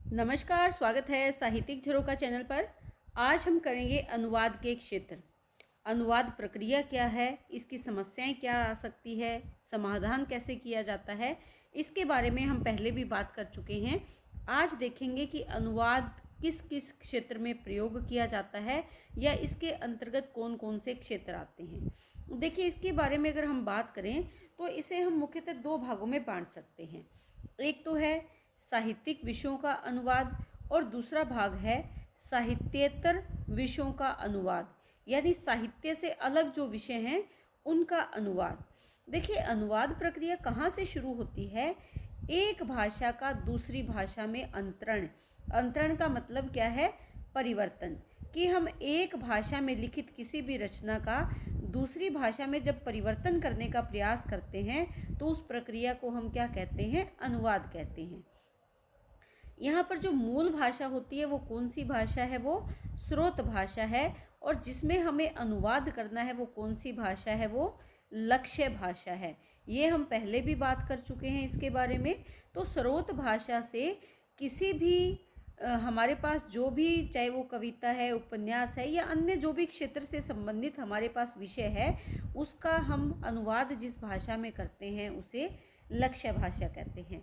नमस्कार, स्वागत है साहित्यिक झरोखा चैनल पर। आज हम करेंगे अनुवाद के क्षेत्र। अनुवाद प्रक्रिया क्या है, इसकी समस्याएं क्या आ सकती है, समाधान कैसे किया जाता है, इसके बारे में हम पहले भी बात कर चुके हैं। आज देखेंगे कि अनुवाद किस किस क्षेत्र में प्रयोग किया जाता है या इसके अंतर्गत कौन कौन से क्षेत्र आते हैं। देखिए, इसके बारे में अगर हम बात करें तो इसे हम मुख्यतः दो भागों में बांट सकते हैं। एक तो है साहित्यिक विषयों का अनुवाद और दूसरा भाग है साहित्येतर विषयों का अनुवाद, यानी साहित्य से अलग जो विषय हैं उनका अनुवाद। देखिए, अनुवाद प्रक्रिया कहाँ से शुरू होती है? एक भाषा का दूसरी भाषा में अंतरण। अंतरण का मतलब क्या है? परिवर्तन। कि हम एक भाषा में लिखित किसी भी रचना का दूसरी भाषा में जब परिवर्तन करने का प्रयास करते हैं तो उस प्रक्रिया को हम क्या कहते हैं? अनुवाद कहते हैं। यहाँ पर जो मूल भाषा होती है वो कौन सी भाषा है? वो स्रोत भाषा है। और जिसमें हमें अनुवाद करना है वो कौन सी भाषा है? वो लक्ष्य भाषा है। ये हम पहले भी बात कर चुके हैं इसके बारे में। तो स्रोत भाषा से किसी भी हमारे पास जो भी, चाहे वो कविता है, उपन्यास है या अन्य जो भी क्षेत्र से संबंधित हमारे पास विषय है, उसका हम अनुवाद जिस भाषा में करते हैं उसे लक्ष्य भाषा कहते हैं।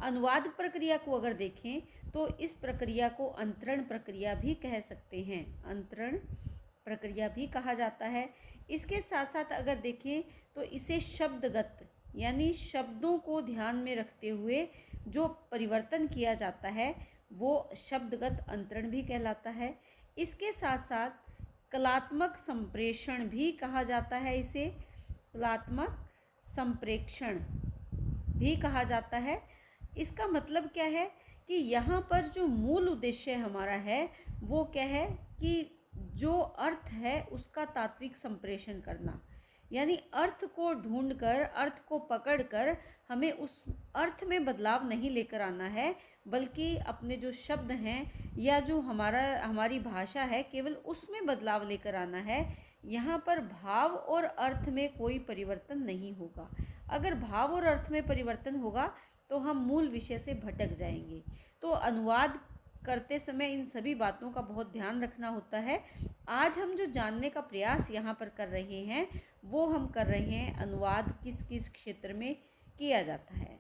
अनुवाद प्रक्रिया को अगर देखें तो इस प्रक्रिया को अंतरण प्रक्रिया भी कह सकते हैं। अंतरण प्रक्रिया भी कहा जाता है। इसके साथ साथ अगर देखें तो इसे शब्दगत, यानी शब्दों को ध्यान में रखते हुए जो परिवर्तन किया जाता है वो शब्दगत अंतरण भी कहलाता है। इसके साथ साथ कलात्मक संप्रेषण भी कहा जाता है। इसे कलात्मक संप्रेक्षण भी कहा जाता है। इसका मतलब क्या है कि यहाँ पर जो मूल उद्देश्य हमारा है वो क्या है कि जो अर्थ है उसका तात्विक संप्रेषण करना, यानी अर्थ को ढूंढकर, अर्थ को पकड़कर हमें उस अर्थ में बदलाव नहीं लेकर आना है, बल्कि अपने जो शब्द हैं या जो हमारी भाषा है केवल उसमें बदलाव लेकर आना है। यहाँ पर भाव और अर्थ में कोई परिवर्तन नहीं होगा। अगर भाव और अर्थ में परिवर्तन होगा तो हम मूल विषय से भटक जाएंगे। तो अनुवाद करते समय इन सभी बातों का बहुत ध्यान रखना होता है। आज हम जो जानने का प्रयास यहाँ पर कर रहे हैं वो हम कर रहे हैं अनुवाद किस किस क्षेत्र में किया जाता है।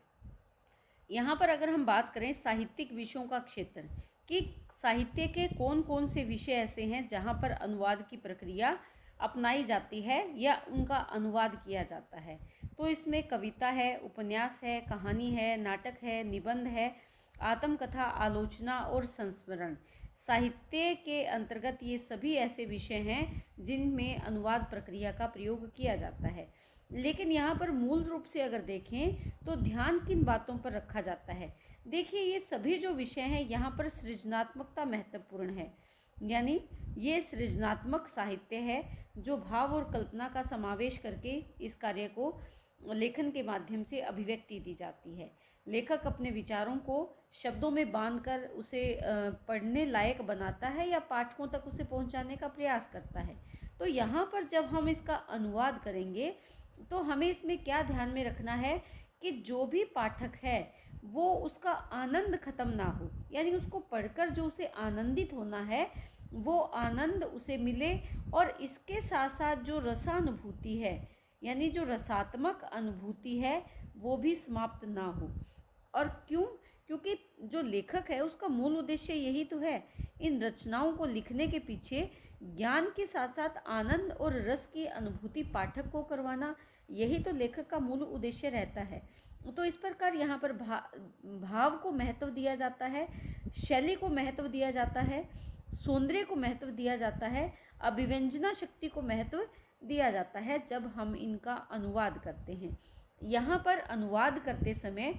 यहाँ पर अगर हम बात करें साहित्यिक विषयों का क्षेत्र, कि साहित्य के कौन कौन से विषय ऐसे हैं जहाँ पर अनुवाद की प्रक्रिया अपनाई जाती है या उनका अनुवाद किया जाता है, तो इसमें कविता है, उपन्यास है, कहानी है, नाटक है, निबंध है, आत्मकथा, आलोचना और संस्मरण। साहित्य के अंतर्गत ये सभी ऐसे विषय हैं जिनमें अनुवाद प्रक्रिया का प्रयोग किया जाता है। लेकिन यहाँ पर मूल रूप से अगर देखें तो ध्यान किन बातों पर रखा जाता है? देखिए, ये सभी जो विषय हैं यहाँ पर सृजनात्मकता महत्वपूर्ण है। यानी ये सृजनात्मक साहित्य है जो भाव और कल्पना का समावेश करके इस कार्य को लेखन के माध्यम से अभिव्यक्ति दी जाती है। लेखक अपने विचारों को शब्दों में बांधकर उसे पढ़ने लायक बनाता है या पाठकों तक उसे पहुंचाने का प्रयास करता है। तो यहाँ पर जब हम इसका अनुवाद करेंगे तो हमें इसमें क्या ध्यान में रखना है कि जो भी पाठक है वो उसका आनंद खत्म ना हो, यानी उसको पढ़कर जो उसे आनंदित होना है वो आनंद उसे मिले, और इसके साथ साथ जो रसानुभूति है, यानी जो रसात्मक अनुभूति है वो भी समाप्त ना हो। और क्यों? क्योंकि जो लेखक है उसका मूल उद्देश्य यही तो है, इन रचनाओं को लिखने के पीछे ज्ञान के साथ साथ आनंद और रस की अनुभूति पाठक को करवाना, यही तो लेखक का मूल उद्देश्य रहता है। तो इस प्रकार यहाँ पर भाव को महत्व दिया जाता है, शैली को महत्व दिया जाता है, सौंदर्य को महत्व दिया जाता है, अभिव्यंजना शक्ति को महत्व दिया जाता है जब हम इनका अनुवाद करते हैं। यहाँ पर अनुवाद करते समय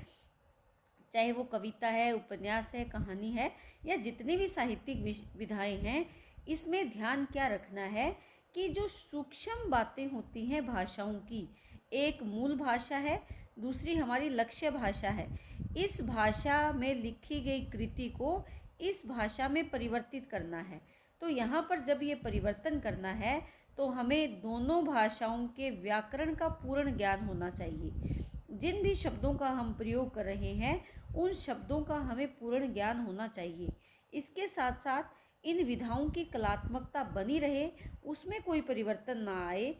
चाहे वो कविता है, उपन्यास है, कहानी है या जितनी भी साहित्यिक विधाएं हैं, इसमें ध्यान क्या रखना है कि जो सूक्ष्म बातें होती हैं भाषाओं की, एक मूल भाषा है, दूसरी हमारी लक्ष्य भाषा है। इस भाषा में लिखी गई कृति को इस भाषा में परिवर्तित करना है। तो यहाँ पर जब ये परिवर्तन करना है तो हमें दोनों भाषाओं के व्याकरण का पूर्ण ज्ञान होना चाहिए। जिन भी शब्दों का हम प्रयोग कर रहे हैं उन शब्दों का हमें पूर्ण ज्ञान होना चाहिए। इसके साथ साथ इन विधाओं की कलात्मकता बनी रहे, उसमें कोई परिवर्तन ना आए।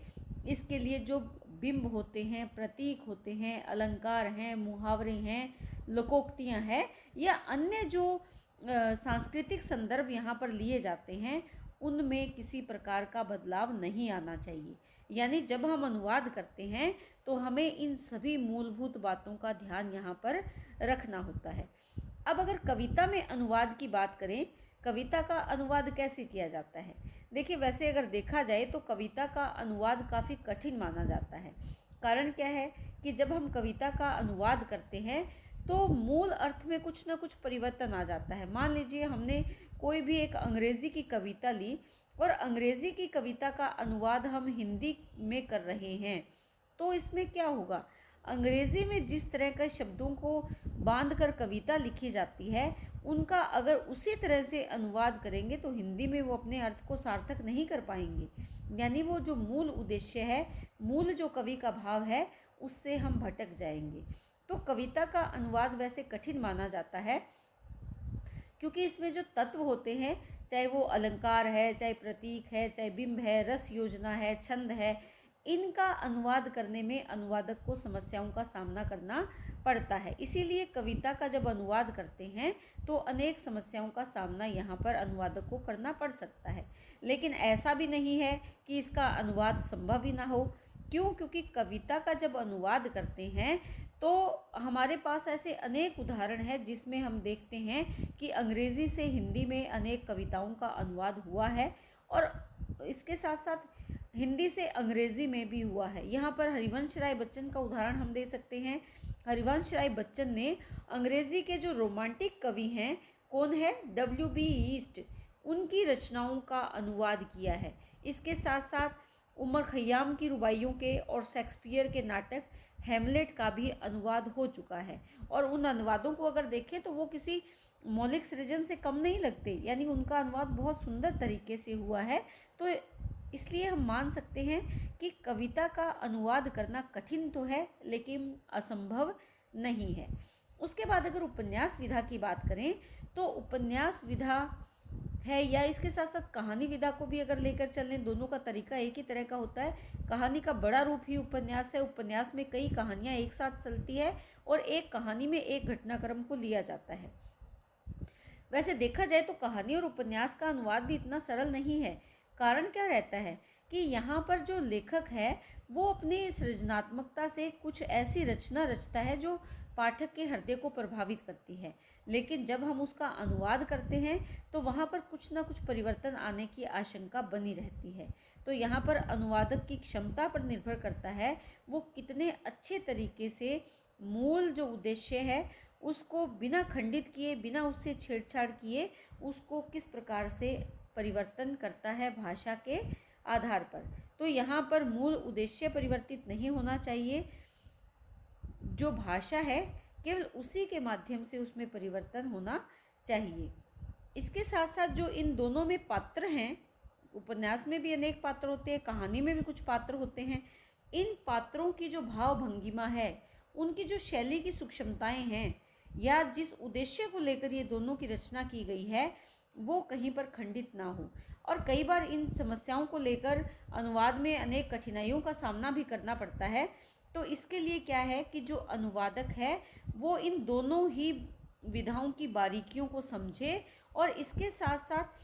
इसके लिए जो बिंब होते हैं, प्रतीक होते हैं, अलंकार हैं, मुहावरे हैं, लोकोक्तियाँ हैं या अन्य जो सांस्कृतिक संदर्भ यहाँ पर लिए जाते हैं, उनमें किसी प्रकार का बदलाव नहीं आना चाहिए। यानी जब हम अनुवाद करते हैं तो हमें इन सभी मूलभूत बातों का ध्यान यहाँ पर रखना होता है। अब अगर कविता में अनुवाद की बात करें, कविता का अनुवाद कैसे किया जाता है? देखिए, वैसे अगर देखा जाए तो कविता का अनुवाद काफ़ी कठिन माना जाता है। कारण क्या है कि जब हम कविता का अनुवाद करते हैं तो मूल अर्थ में कुछ ना कुछ परिवर्तन आ जाता है। मान लीजिए हमने कोई भी एक अंग्रेज़ी की कविता ली और अंग्रेज़ी की कविता का अनुवाद हम हिंदी में कर रहे हैं, तो इसमें क्या होगा? अंग्रेज़ी में जिस तरह के शब्दों को बांध कर कविता लिखी जाती है, उनका अगर उसी तरह से अनुवाद करेंगे तो हिंदी में वो अपने अर्थ को सार्थक नहीं कर पाएंगे। यानी वो जो मूल उद्देश्य है, मूल जो कवि का भाव है, उससे हम भटक जाएंगे। तो कविता का अनुवाद वैसे कठिन माना जाता है, क्योंकि इसमें जो तत्व होते हैं, चाहे वो अलंकार है, चाहे प्रतीक है, चाहे बिंब है, रस योजना है, छंद है, इनका अनुवाद करने में अनुवादक को समस्याओं का सामना करना पड़ता है। इसीलिए कविता का जब अनुवाद करते हैं तो अनेक समस्याओं का सामना यहाँ पर अनुवादक को करना पड़ सकता है। लेकिन ऐसा भी नहीं है कि इसका अनुवाद संभव ही ना हो। क्यों? क्योंकि कविता का जब अनुवाद करते हैं तो हमारे पास ऐसे अनेक उदाहरण हैं जिसमें हम देखते हैं कि अंग्रेज़ी से हिंदी में अनेक कविताओं का अनुवाद हुआ है और इसके साथ साथ हिंदी से अंग्रेज़ी में भी हुआ है। यहाँ पर हरिवंश राय बच्चन का उदाहरण हम दे सकते हैं। हरिवंश राय बच्चन ने अंग्रेज़ी के जो रोमांटिक कवि हैं, कौन है? W.B. ईस्ट, उनकी रचनाओं का अनुवाद किया है। इसके साथ साथ उमर खयाम की रुबाइयों के और शेक्सपियर के नाटक हैमलेट का भी अनुवाद हो चुका है। और उन अनुवादों को अगर देखें तो वो किसी मौलिक सृजन से कम नहीं लगते, यानी उनका अनुवाद बहुत सुंदर तरीके से हुआ है। तो इसलिए हम मान सकते हैं कि कविता का अनुवाद करना कठिन तो है, लेकिन असंभव नहीं है। उसके बाद अगर उपन्यास विधा की बात करें तो उपन्यास विधा है या इसके साथ साथ कहानी विधा को भी अगर लेकर चलें, दोनों का तरीका एक ही तरह का होता है। कहानी का बड़ा रूप ही उपन्यास है। उपन्यास में कई कहानियाँ एक साथ चलती है और एक कहानी में एक घटनाक्रम को लिया जाता है। वैसे देखा जाए तो कहानी और उपन्यास का अनुवाद भी इतना सरल नहीं है। कारण क्या रहता है कि यहाँ पर जो लेखक है वो अपनी सृजनात्मकता से कुछ ऐसी रचना रचता है जो पाठक के हृदय को प्रभावित करती है। लेकिन जब हम उसका अनुवाद करते हैं तो वहाँ पर कुछ ना कुछ परिवर्तन आने की आशंका बनी रहती है। तो यहाँ पर अनुवादक की क्षमता पर निर्भर करता है वो कितने अच्छे तरीके से मूल जो उद्देश्य है उसको बिना खंडित किए, बिना उससे छेड़छाड़ किए, उसको किस प्रकार से परिवर्तन करता है भाषा के आधार पर। तो यहाँ पर मूल उद्देश्य परिवर्तित नहीं होना चाहिए। जो भाषा है केवल उसी के माध्यम से उसमें परिवर्तन होना चाहिए। इसके साथ साथ जो इन दोनों में पात्र हैं, उपन्यास में भी अनेक पात्र होते हैं, कहानी में भी कुछ पात्र होते हैं। इन पात्रों की जो भाव भंगिमा है, उनकी जो शैली की सूक्ष्मताएं हैं या जिस उद्देश्य को लेकर ये दोनों की रचना की गई है वो कहीं पर खंडित ना हो। और कई बार इन समस्याओं को लेकर अनुवाद में अनेक कठिनाइयों का सामना भी करना पड़ता है। तो इसके लिए क्या है कि जो अनुवादक है वो इन दोनों ही विधाओं की बारीकियों को समझे और इसके साथ साथ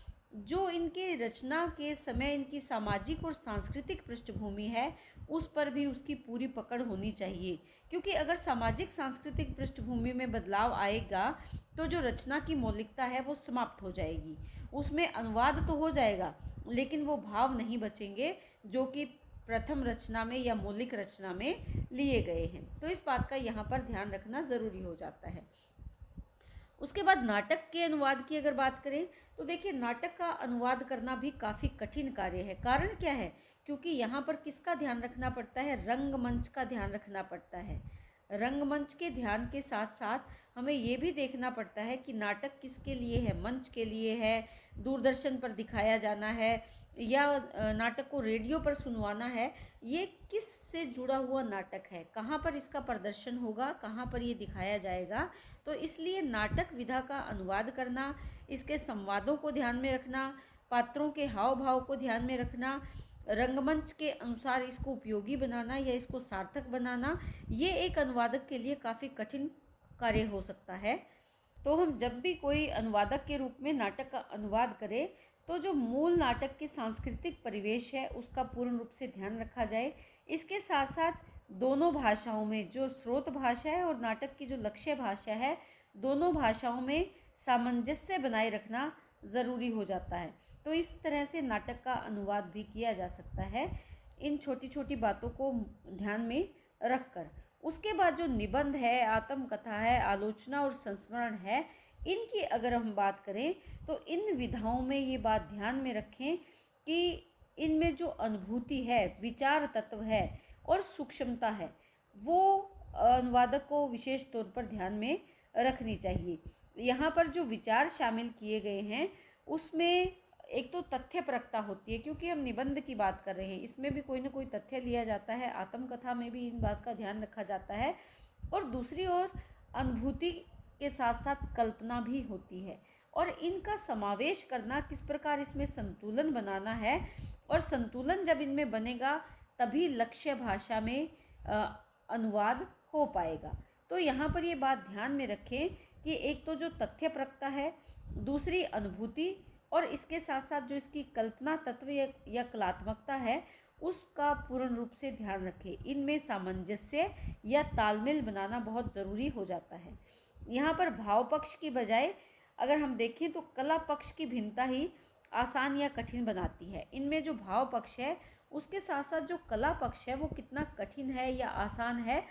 जो इनके रचना के समय इनकी सामाजिक और सांस्कृतिक पृष्ठभूमि है उस पर भी उसकी पूरी पकड़ होनी चाहिए। क्योंकि अगर सामाजिक सांस्कृतिक पृष्ठभूमि में बदलाव आएगा तो जो रचना की मौलिकता है वो समाप्त हो जाएगी। उसमें अनुवाद तो हो जाएगा लेकिन वो भाव नहीं बचेंगे जो कि प्रथम रचना में या मौलिक रचना में लिए गए हैं। तो इस बात का यहाँ पर ध्यान रखना ज़रूरी हो जाता है। उसके बाद नाटक के अनुवाद की अगर बात करें तो देखिए, नाटक का अनुवाद करना भी काफ़ी कठिन कार्य है। कारण क्या है? क्योंकि यहाँ पर किसका ध्यान रखना पड़ता है? रंगमंच का ध्यान रखना पड़ता है। रंगमंच के ध्यान के साथ साथ हमें ये भी देखना पड़ता है कि नाटक किसके लिए है? मंच के लिए है, दूरदर्शन पर दिखाया जाना है या नाटक को रेडियो पर सुनवाना है, ये किस से जुड़ा हुआ नाटक है, कहाँ पर इसका प्रदर्शन होगा, कहाँ पर ये दिखाया जाएगा। तो इसलिए नाटक विधा का अनुवाद करना, इसके संवादों को ध्यान में रखना, पात्रों के हाव भाव को ध्यान में रखना, रंगमंच के अनुसार इसको उपयोगी बनाना या इसको सार्थक बनाना, ये एक अनुवादक के लिए काफ़ी कठिन कार्य हो सकता है। तो हम जब भी कोई अनुवादक के रूप में नाटक का अनुवाद करें तो जो मूल नाटक के सांस्कृतिक परिवेश है उसका पूर्ण रूप से ध्यान रखा जाए। इसके साथ साथ दोनों भाषाओं में, जो स्रोत भाषा है और नाटक की जो लक्ष्य भाषा है, दोनों भाषाओं में सामंजस्य बनाए रखना ज़रूरी हो जाता है। तो इस तरह से नाटक का अनुवाद भी किया जा सकता है, इन छोटी छोटी बातों को ध्यान में रखकर। उसके बाद जो निबंध है, आत्मकथा है, आलोचना और संस्मरण है, इनकी अगर हम बात करें तो इन विधाओं में ये बात ध्यान में रखें कि इनमें जो अनुभूति है, विचार तत्व है और सूक्ष्मता है, वो अनुवादक को विशेष तौर पर ध्यान में रखनी चाहिए। यहाँ पर जो विचार शामिल किए गए हैं उसमें एक तो तथ्यपरकता होती है, क्योंकि हम निबंध की बात कर रहे हैं, इसमें भी कोई ना कोई तथ्य लिया जाता है, आत्मकथा में भी इन बात का ध्यान रखा जाता है। और दूसरी ओर अनुभूति के साथ साथ कल्पना भी होती है, और इनका समावेश करना, किस प्रकार इसमें संतुलन बनाना है, और संतुलन जब इनमें बनेगा तभी लक्ष्य भाषा में अनुवाद हो पाएगा। तो यहाँ पर ये बात ध्यान में रखें कि एक तो जो तथ्यपरकता है, दूसरी अनुभूति, और इसके साथ साथ जो इसकी कल्पना तत्व या कलात्मकता है उसका पूर्ण रूप से ध्यान रखें। इनमें सामंजस्य या तालमेल बनाना बहुत ज़रूरी हो जाता है। यहाँ पर भाव पक्ष की बजाय अगर हम देखें तो कला पक्ष की भिन्नता ही आसान या कठिन बनाती है। इनमें जो भाव पक्ष है उसके साथ साथ जो कला पक्ष है वो कितना कठिन है या आसान है,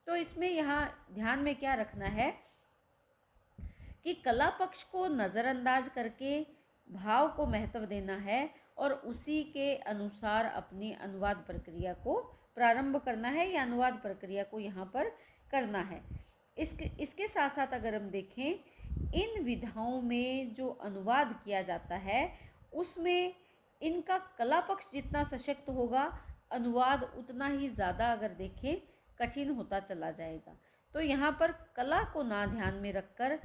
तो इसमें यहाँ ध्यान में क्या रखना है कि कला पक्ष को नज़रअंदाज करके भाव को महत्व देना है और उसी के अनुसार अपनी अनुवाद प्रक्रिया को प्रारंभ करना है या अनुवाद प्रक्रिया को यहाँ पर करना है। इसके साथ साथ अगर हम देखें, इन विधाओं में जो अनुवाद किया जाता है उसमें इनका कला पक्ष जितना सशक्त होगा, अनुवाद उतना ही ज़्यादा अगर देखें कठिन होता चला जाएगा। तो यहाँ पर कला को ना ध्यान में रखकर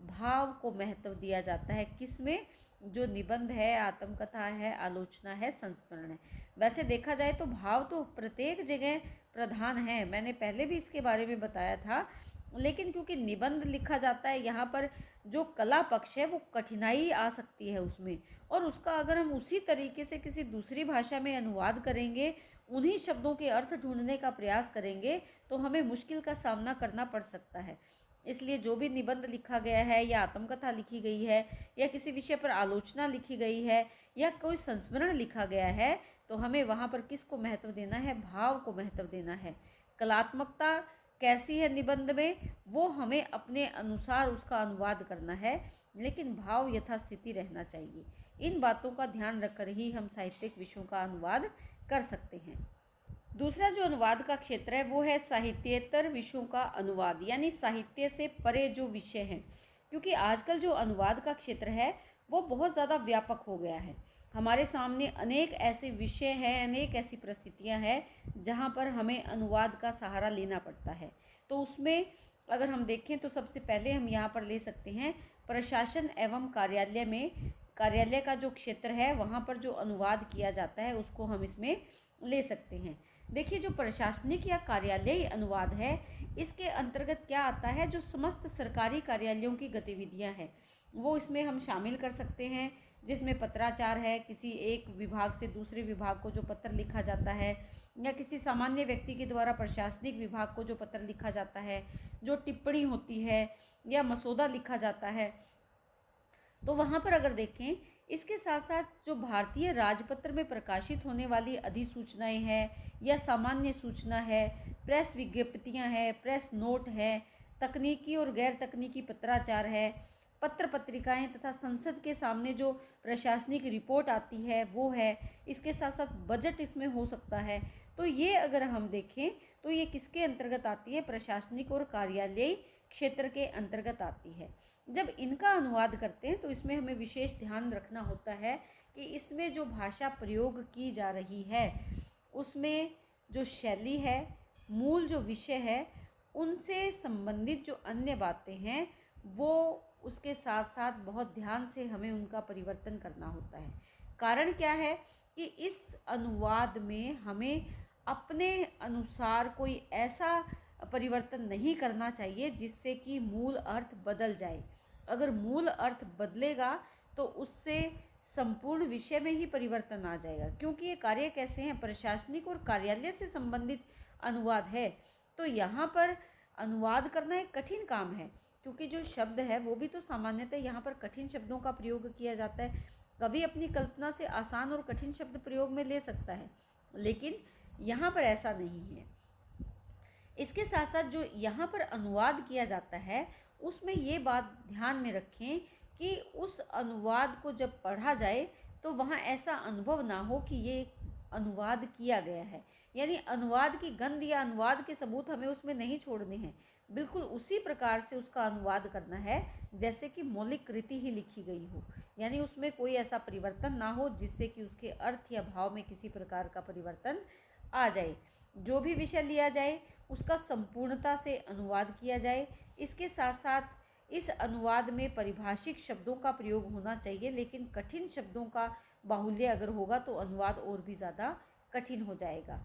भाव को महत्व दिया जाता है, किसमें, जो निबंध है, आत्मकथा है, आलोचना है, संस्मरण है। वैसे देखा जाए तो भाव तो प्रत्येक जगह प्रधान है, मैंने पहले भी इसके बारे में बताया था, लेकिन क्योंकि निबंध लिखा जाता है यहाँ पर जो कला पक्ष है वो कठिनाई आ सकती है उसमें, और उसका अगर हम उसी तरीके से किसी दूसरी भाषा में अनुवाद करेंगे, उन्हीं शब्दों के अर्थ ढूंढने का प्रयास करेंगे तो हमें मुश्किल का सामना करना पड़ सकता है। इसलिए जो भी निबंध लिखा गया है या आत्मकथा लिखी गई है या किसी विषय पर आलोचना लिखी गई है या कोई संस्मरण लिखा गया है, तो हमें वहाँ पर किसको महत्व देना है, भाव को महत्व देना है। कलात्मकता कैसी है निबंध में, वो हमें अपने अनुसार उसका अनुवाद करना है, लेकिन भाव यथास्थिति रहना चाहिए। इन बातों का ध्यान रखकर ही हम साहित्यिक विषयों का अनुवाद कर सकते हैं। दूसरा जो अनुवाद का क्षेत्र है वो है साहित्येतर विषयों का अनुवाद, यानी साहित्य से परे जो विषय हैं, क्योंकि आजकल जो अनुवाद का क्षेत्र है वो बहुत ज़्यादा व्यापक हो गया है। हमारे सामने अनेक ऐसे विषय हैं, अनेक ऐसी परिस्थितियां हैं जहां पर हमें अनुवाद का सहारा लेना पड़ता है। तो उसमें अगर हम देखें तो सबसे पहले हम यहाँ पर ले सकते हैं प्रशासन एवं कार्यालय में, कार्यालय का जो क्षेत्र है वहाँ पर जो अनुवाद किया जाता है उसको हम इसमें ले सकते हैं। देखिए, जो प्रशासनिक या कार्यालयी अनुवाद है इसके अंतर्गत क्या आता है, जो समस्त सरकारी कार्यालयों की गतिविधियां हैं वो इसमें हम शामिल कर सकते हैं, जिसमें पत्राचार है, किसी एक विभाग से दूसरे विभाग को जो पत्र लिखा जाता है, या किसी सामान्य व्यक्ति के द्वारा प्रशासनिक विभाग को जो पत्र लिखा जाता है, जो टिप्पणी होती है या मसौदा लिखा जाता है। तो वहाँ पर अगर देखें, इसके साथ साथ जो भारतीय राजपत्र में प्रकाशित होने वाली अधिसूचनाएं हैं या सामान्य सूचना है, प्रेस विज्ञप्तियां हैं, प्रेस नोट है, तकनीकी और गैर तकनीकी पत्राचार है, पत्र पत्रिकाएं तथा संसद के सामने जो प्रशासनिक रिपोर्ट आती है वो है, इसके साथ साथ बजट इसमें हो सकता है। तो ये अगर हम देखें तो ये किसके अंतर्गत आती है, प्रशासनिक और कार्यालयी क्षेत्र के अंतर्गत आती है। जब इनका अनुवाद करते हैं तो इसमें हमें विशेष ध्यान रखना होता है कि इसमें जो भाषा प्रयोग की जा रही है उसमें जो शैली है, मूल जो विषय है, उनसे संबंधित जो अन्य बातें हैं वो उसके साथ साथ बहुत ध्यान से हमें उनका परिवर्तन करना होता है। कारण क्या है कि इस अनुवाद में हमें अपने अनुसार कोई ऐसा परिवर्तन नहीं करना चाहिए जिससे कि मूल अर्थ बदल जाए। अगर मूल अर्थ बदलेगा तो उससे संपूर्ण विषय में ही परिवर्तन आ जाएगा, क्योंकि ये कार्य कैसे हैं, प्रशासनिक और कार्यालय से संबंधित अनुवाद है। तो यहाँ पर अनुवाद करना एक कठिन काम है, क्योंकि जो शब्द है वो भी तो सामान्यतः यहाँ पर कठिन शब्दों का प्रयोग किया जाता है। कभी अपनी कल्पना से आसान और कठिन शब्द प्रयोग में ले सकता है, लेकिन यहाँ पर ऐसा नहीं है। इसके साथ साथ जो यहाँ पर अनुवाद किया जाता है उसमें ये बात ध्यान में रखें कि उस अनुवाद को जब पढ़ा जाए तो वहाँ ऐसा अनुभव ना हो कि ये अनुवाद किया गया है, यानी अनुवाद की गंध या अनुवाद के सबूत हमें उसमें नहीं छोड़ने हैं। बिल्कुल उसी प्रकार से उसका अनुवाद करना है जैसे कि मौलिक कृति ही लिखी गई हो, यानी उसमें कोई ऐसा परिवर्तन ना हो जिससे कि उसके अर्थ या भाव में किसी प्रकार का परिवर्तन आ जाए। जो भी विषय लिया जाए उसका संपूर्णता से अनुवाद किया जाए। इसके साथ साथ इस अनुवाद में परिभाषिक शब्दों का प्रयोग होना चाहिए, लेकिन कठिन शब्दों का बाहुल्य अगर होगा तो अनुवाद और भी ज़्यादा कठिन हो जाएगा।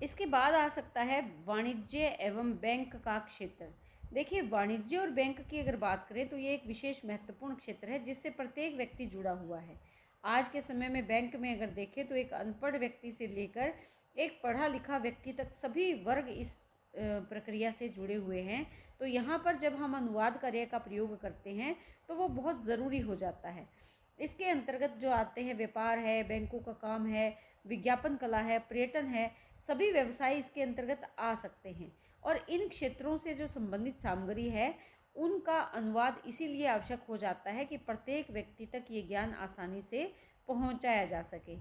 इसके बाद आ सकता है वाणिज्य एवं बैंक का क्षेत्र। देखिए, वाणिज्य और बैंक की अगर बात करें तो ये एक विशेष महत्वपूर्ण क्षेत्र है जिससे प्रत्येक व्यक्ति जुड़ा हुआ है। आज के समय में बैंक में अगर देखें तो एक अनपढ़ व्यक्ति से लेकर एक पढ़ा लिखा व्यक्ति तक सभी वर्ग इस प्रक्रिया से जुड़े हुए हैं। तो यहाँ पर जब हम अनुवाद कार्य का प्रयोग करते हैं तो वो बहुत ज़रूरी हो जाता है। इसके अंतर्गत जो आते हैं व्यापार है, बैंकों का काम है, विज्ञापन कला है, पर्यटन है, सभी व्यवसाय इसके अंतर्गत आ सकते हैं। और इन क्षेत्रों से जो संबंधित सामग्री है उनका अनुवाद इसीलिए आवश्यक हो जाता है कि प्रत्येक व्यक्ति तक ये ज्ञान आसानी से पहुंचाया जा सके।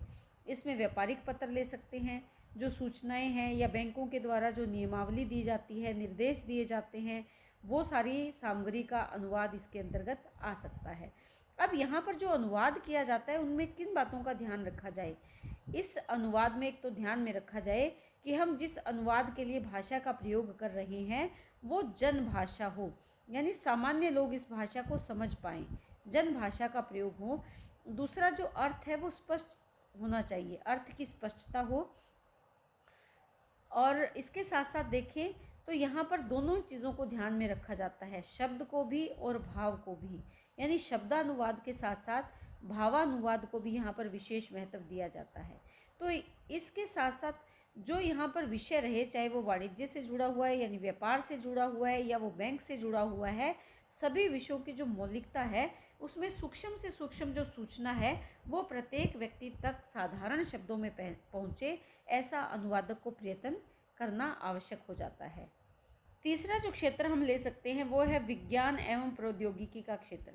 इसमें व्यापारिक पत्र ले सकते हैं, जो सूचनाएं हैं या बैंकों के द्वारा जो नियमावली दी जाती है, निर्देश दिए जाते हैं, वो सारी सामग्री का अनुवाद इसके अंतर्गत आ सकता है। अब यहाँ पर जो अनुवाद किया जाता है उनमें किन बातों का ध्यान रखा जाए। इस अनुवाद में एक तो ध्यान में रखा जाए कि हम जिस अनुवाद के लिए भाषा का प्रयोग कर रहे हैं वो जन भाषा हो, यानी सामान्य लोग इस भाषा को समझ पाएँ, जन भाषा का प्रयोग हो। दूसरा, जो अर्थ है वो स्पष्ट होना चाहिए, अर्थ की स्पष्टता हो। और इसके साथ साथ देखें तो यहाँ पर दोनों चीज़ों को ध्यान में रखा जाता है, शब्द को भी और भाव को भी, यानी शब्दानुवाद के साथ साथ भावानुवाद को भी यहाँ पर विशेष महत्व दिया जाता है। तो इसके साथ साथ जो यहाँ पर विषय रहे, चाहे वो वाणिज्य से जुड़ा हुआ है यानी व्यापार से जुड़ा हुआ है या वो बैंक से जुड़ा हुआ है, सभी विषयों की जो मौलिकता है उसमें सूक्ष्म से सूक्ष्म जो सूचना है वो प्रत्येक व्यक्ति तक साधारण शब्दों में पहुँचे, ऐसा अनुवादक को प्रयत्न करना आवश्यक हो जाता है। तीसरा जो क्षेत्र हम ले सकते हैं वो है विज्ञान एवं प्रौद्योगिकी का क्षेत्र।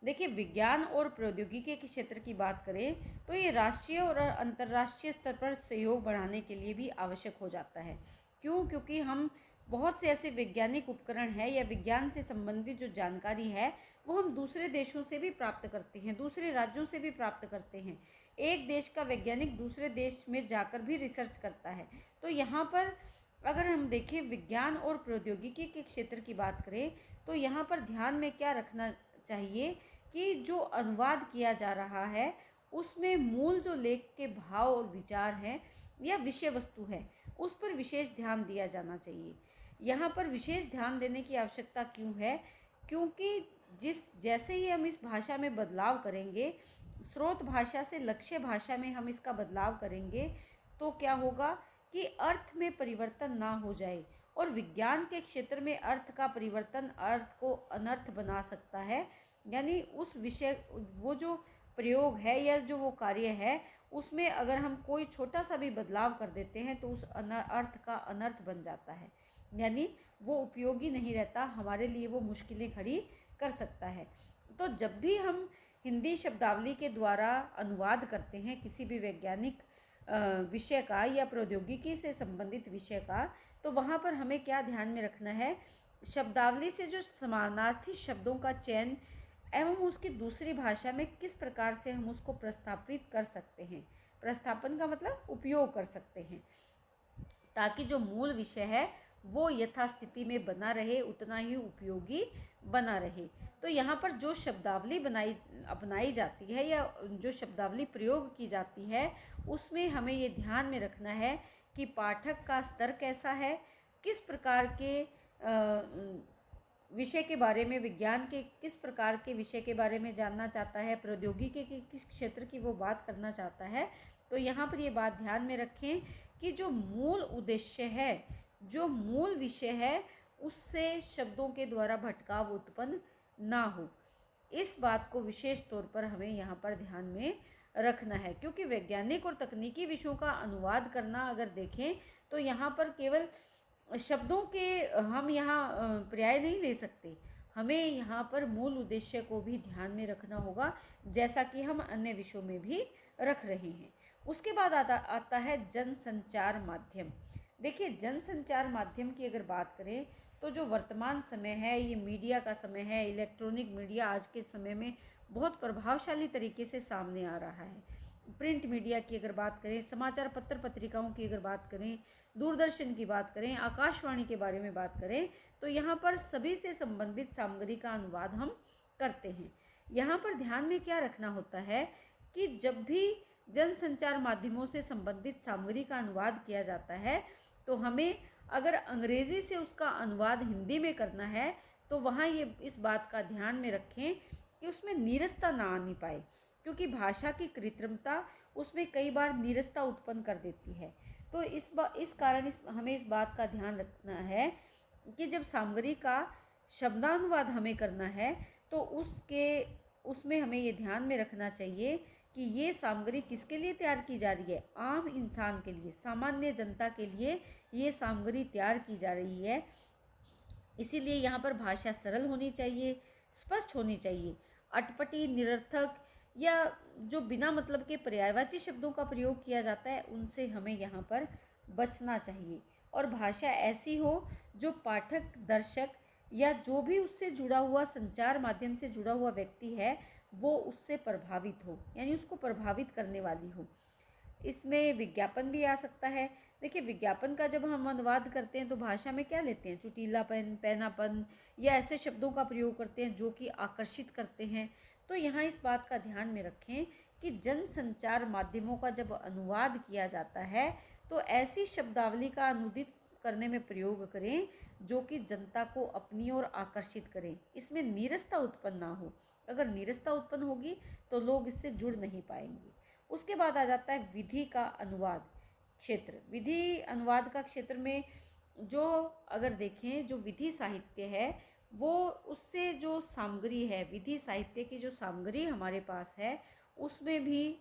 देखिए, विज्ञान और प्रौद्योगिकी के क्षेत्र की बात करें तो ये राष्ट्रीय और अंतर्राष्ट्रीय स्तर पर सहयोग बढ़ाने के लिए भी आवश्यक हो जाता है। क्यों? क्योंकि हम बहुत से ऐसे वैज्ञानिक उपकरण है या विज्ञान से संबंधित जो जानकारी है वो हम दूसरे देशों से भी प्राप्त करते हैं, दूसरे राज्यों से भी प्राप्त करते हैं। एक देश का वैज्ञानिक दूसरे देश में जाकर भी रिसर्च करता है। तो यहाँ पर अगर हम देखें विज्ञान और प्रौद्योगिकी के क्षेत्र की बात करें तो यहाँ पर ध्यान में क्या रखना चाहिए कि जो अनुवाद किया जा रहा है उसमें मूल जो लेख के भाव और विचार हैं या विषय वस्तु है उस पर विशेष ध्यान दिया जाना चाहिए। यहाँ पर विशेष ध्यान देने की आवश्यकता क्यों है? क्योंकि जैसे ही हम इस भाषा में बदलाव करेंगे, स्रोत भाषा से लक्ष्य भाषा में हम इसका बदलाव करेंगे तो क्या होगा कि अर्थ में परिवर्तन ना हो जाए। और विज्ञान के क्षेत्र में अर्थ का परिवर्तन अर्थ को अनर्थ बना सकता है, यानी उस विषय वो जो प्रयोग है या जो वो कार्य है उसमें अगर हम कोई छोटा सा भी बदलाव कर देते हैं तो उस अर्थ का अनर्थ बन जाता है, यानी वो उपयोगी नहीं रहता, हमारे लिए वो मुश्किलें खड़ी कर सकता है। तो जब भी हम हिंदी शब्दावली के द्वारा अनुवाद करते हैं किसी भी वैज्ञानिक विषय का या प्रौद्योगिकी से संबंधित विषय का, तो वहाँ पर हमें क्या ध्यान में रखना है, शब्दावली से जो समानार्थी शब्दों का चयन एवं उसकी दूसरी भाषा में किस प्रकार से हम उसको प्रस्थापित कर सकते हैं। प्रस्थापन का मतलब उपयोग कर सकते हैं। ताकि जो मूल विषय है वो यथास्थिति में बना रहे, उतना ही उपयोगी बना रहे। तो यहाँ पर जो शब्दावली अपनाई जाती है या जो शब्दावली प्रयोग की जाती है, उसमें हमें ये ध्यान में रखना है कि पाठक का स्तर कैसा है, किस प्रकार के विषय के बारे में, विज्ञान के किस प्रकार के विषय के बारे में जानना चाहता है, प्रौद्योगिकी के किस क्षेत्र की वो बात करना चाहता है। तो यहाँ पर ये बात ध्यान में रखें कि जो मूल उद्देश्य है, जो मूल विषय है, उससे शब्दों के द्वारा भटकाव उत्पन्न ना हो। इस बात को विशेष तौर पर हमें यहाँ पर ध्यान में रखना है, क्योंकि वैज्ञानिक और तकनीकी विषयों का अनुवाद करना अगर देखें तो यहाँ पर केवल शब्दों के हम यहाँ पर्याय नहीं ले सकते, हमें यहाँ पर मूल उद्देश्य को भी ध्यान में रखना होगा, जैसा कि हम अन्य विषयों में भी रख रहे हैं। उसके बाद आता है जनसंचार माध्यम। देखिए, जनसंचार माध्यम की अगर बात करें तो जो वर्तमान समय है, ये मीडिया का समय है। इलेक्ट्रॉनिक मीडिया आज के समय में बहुत प्रभावशाली तरीके से सामने आ रहा है। प्रिंट मीडिया की अगर बात करें, समाचार पत्र पत्रिकाओं की अगर बात करें, दूरदर्शन की बात करें, आकाशवाणी के बारे में बात करें, तो यहाँ पर सभी से संबंधित सामग्री का अनुवाद हम करते हैं। यहाँ पर ध्यान में क्या रखना होता है कि जब भी जनसंचार माध्यमों से संबंधित सामग्री का अनुवाद किया जाता है, तो हमें अगर अंग्रेजी से उसका अनुवाद हिंदी में करना है, तो वहाँ ये इस बात का ध्यान में रखें कि उसमें नीरसता ना आनी पाए, क्योंकि भाषा की कृत्रिमता उसमें कई बार नीरसता उत्पन्न कर देती है। तो इस कारण हमें इस बात का ध्यान रखना है कि जब सामग्री का शब्दानुवाद हमें करना है, तो उसमें हमें ये ध्यान में रखना चाहिए कि ये सामग्री किसके लिए तैयार की जा रही है। आम इंसान के लिए, सामान्य जनता के लिए ये सामग्री तैयार की जा रही है। इसीलिए यहाँ पर भाषा सरल होनी चाहिए, स्पष्ट होनी चाहिए। अटपटी, निरर्थक या जो बिना मतलब के पर्यायवाची शब्दों का प्रयोग किया जाता है, उनसे हमें यहाँ पर बचना चाहिए। और भाषा ऐसी हो जो पाठक, दर्शक या जो भी उससे जुड़ा हुआ, संचार माध्यम से जुड़ा हुआ व्यक्ति है, वो उससे प्रभावित हो, यानी उसको प्रभावित करने वाली हो। इसमें विज्ञापन भी आ सकता है। देखिए, विज्ञापन का जब हम अनुवाद करते हैं तो भाषा में क्या लेते हैं, चुटीलापन, पैनापन या ऐसे शब्दों का प्रयोग करते हैं जो कि आकर्षित करते हैं। तो यहाँ इस बात का ध्यान में रखें कि जनसंचार माध्यमों का जब अनुवाद किया जाता है तो ऐसी शब्दावली का अनुदित करने में प्रयोग करें जो कि जनता को अपनी ओर आकर्षित करें, इसमें नीरसता उत्पन्न ना हो। अगर नीरसता उत्पन्न होगी तो लोग इससे जुड़ नहीं पाएंगे। उसके बाद आ जाता है विधि का अनुवाद क्षेत्र। विधि अनुवाद का क्षेत्र में जो अगर देखें, जो विधि साहित्य है, वो उससे जो सामग्री है, विधि साहित्य की जो सामग्री हमारे पास है, उसमें भी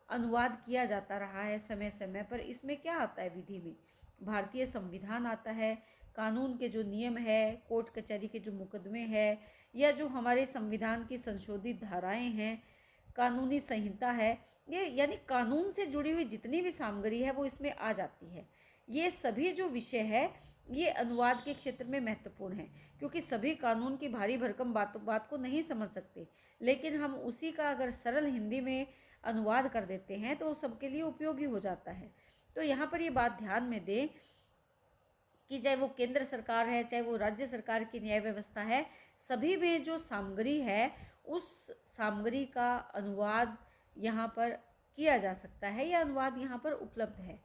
अनुवाद किया जाता रहा है समय समय पर। इसमें क्या आता है, विधि में भारतीय संविधान आता है, कानून के जो नियम है, कोर्ट कचहरी के जो मुकदमे हैं, या जो हमारे संविधान की संशोधित धाराएं हैं, कानूनी संहिता है, ये यानी कानून से जुड़ी हुई जितनी भी सामग्री है वो इसमें आ जाती है। ये सभी जो विषय है ये अनुवाद के क्षेत्र में महत्वपूर्ण है, क्योंकि सभी कानून की भारी भरकम बात को नहीं समझ सकते, लेकिन हम उसी का अगर सरल हिंदी में अनुवाद कर देते हैं तो सबके लिए उपयोगी हो जाता है। तो यहाँ पर ये बात ध्यान में दें कि चाहे वो केंद्र सरकार है, चाहे वो राज्य सरकार की न्याय व्यवस्था है, सभी में जो सामग्री है उस सामग्री का अनुवाद यहाँ पर किया जा सकता है, या अनुवाद यहाँ पर उपलब्ध है।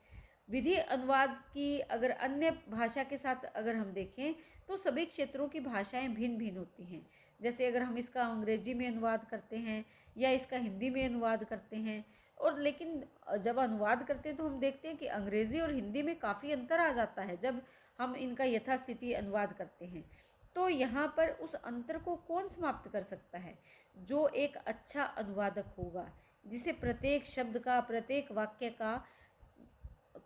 विधि अनुवाद की अगर अन्य भाषा के साथ अगर हम देखें तो सभी क्षेत्रों की भाषाएं भिन्न भिन्न होती हैं। जैसे अगर हम इसका अंग्रेजी में अनुवाद करते हैं या इसका हिंदी में अनुवाद करते हैं, और लेकिन जब अनुवाद करते हैं तो हम देखते हैं कि अंग्रेज़ी और हिंदी में काफ़ी अंतर आ जाता है जब हम इनका यथास्थिति अनुवाद करते हैं। तो यहाँ पर उस अंतर को कौन समाप्त कर सकता है? जो एक अच्छा अनुवादक होगा, जिसे प्रत्येक शब्द का, प्रत्येक वाक्य का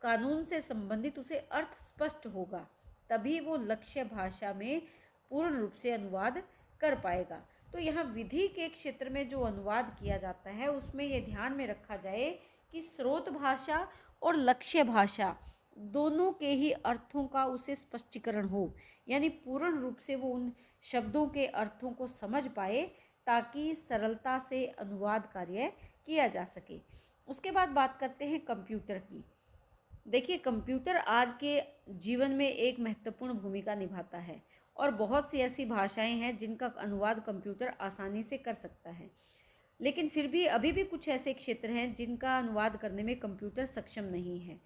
कानून से संबंधित उसे अर्थ स्पष्ट होगा, तभी वो लक्ष्य भाषा में पूर्ण रूप से अनुवाद कर पाएगा। तो यहाँ विधि के क्षेत्र में जो अनुवाद किया जाता है उसमें ये ध्यान में रखा जाए कि स्रोत भाषा और लक्ष्य भाषा दोनों के ही अर्थों का उसे स्पष्टीकरण हो, यानी पूर्ण रूप से वो उन शब्दों के अर्थों को समझ पाए ताकि सरलता से अनुवाद कार्य किया जा सके। उसके बाद बात करते हैं कंप्यूटर की। देखिए, कंप्यूटर आज के जीवन में एक महत्वपूर्ण भूमिका निभाता है और बहुत सी ऐसी भाषाएं हैं जिनका अनुवाद कंप्यूटर आसानी से कर सकता है। लेकिन फिर भी अभी भी कुछ ऐसे क्षेत्र हैं जिनका अनुवाद करने में कंप्यूटर सक्षम नहीं है।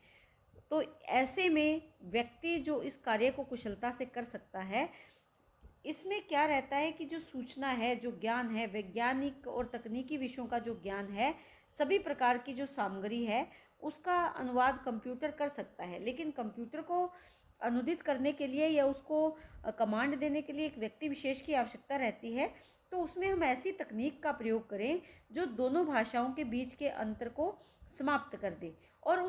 तो ऐसे में व्यक्ति जो इस कार्य को कुशलता से कर सकता है, इसमें क्या रहता है कि जो सूचना है, जो ज्ञान है, वैज्ञानिक और तकनीकी विषयों का जो ज्ञान है, सभी प्रकार की जो सामग्री है, उसका अनुवाद कंप्यूटर कर सकता है। लेकिन कंप्यूटर को अनुदित करने के लिए या उसको कमांड देने के लिए एक व्यक्ति विशेष की आवश्यकता रहती है। तो उसमें हम ऐसी तकनीक का प्रयोग करें जो दोनों भाषाओं के बीच के अंतर को समाप्त कर दे और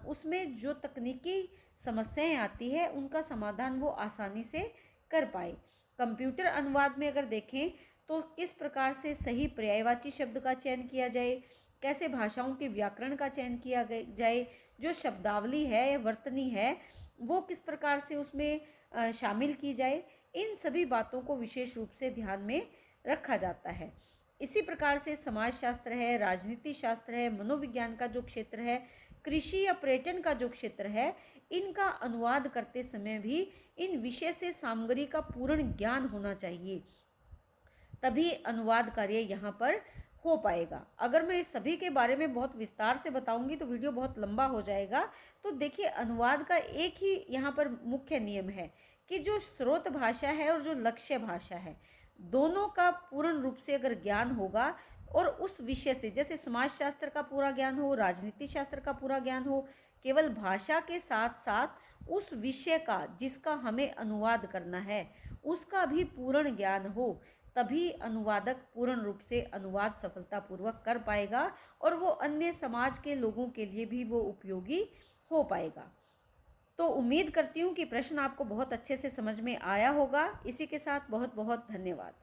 उसमें जो तकनीकी समस्याएं आती है उनका समाधान वो आसानी से कर पाए। कंप्यूटर अनुवाद में अगर देखें तो किस प्रकार से सही पर्यायवाची शब्द का चयन किया जाए, कैसे भाषाओं के व्याकरण का चयन किया जाए, जो शब्दावली है, वर्तनी है, वो किस प्रकार से उसमें शामिल की जाए, इन सभी बातों को विशेष रूप से ध्यान में रखा जाता है। इसी प्रकार से समाजशास्त्र है, राजनीति शास्त्र है, मनोविज्ञान का जो क्षेत्र है, कृषि या पर्यटन का जो क्षेत्र है, इनका अनुवाद करते समय भी इन विषय से सामग्री का पूर्ण ज्ञान होना चाहिए, तभी अनुवाद कार्य यहाँ पर हो पाएगा। अगर मैं इस सभी के बारे में बहुत विस्तार से बताऊंगी तो वीडियो बहुत लंबा हो जाएगा। तो देखिए, अनुवाद का एक ही यहाँ पर मुख्य नियम है कि जो स्रोत भाषा है और जो लक्ष्य भाषा है, दोनों का पूर्ण रूप से अगर ज्ञान होगा और उस विषय से, जैसे समाजशास्त्र का पूरा ज्ञान हो, राजनीति शास्त्र का पूरा ज्ञान हो, केवल भाषा के साथ साथ उस विषय का जिसका हमें अनुवाद करना है उसका भी पूर्ण ज्ञान हो, तभी अनुवादक पूर्ण रूप से अनुवाद सफलतापूर्वक कर पाएगा और वो अन्य समाज के लोगों के लिए भी वो उपयोगी हो पाएगा। तो उम्मीद करती हूँ कि प्रश्न आपको बहुत अच्छे से समझ में आया होगा। इसी के साथ बहुत बहुत धन्यवाद।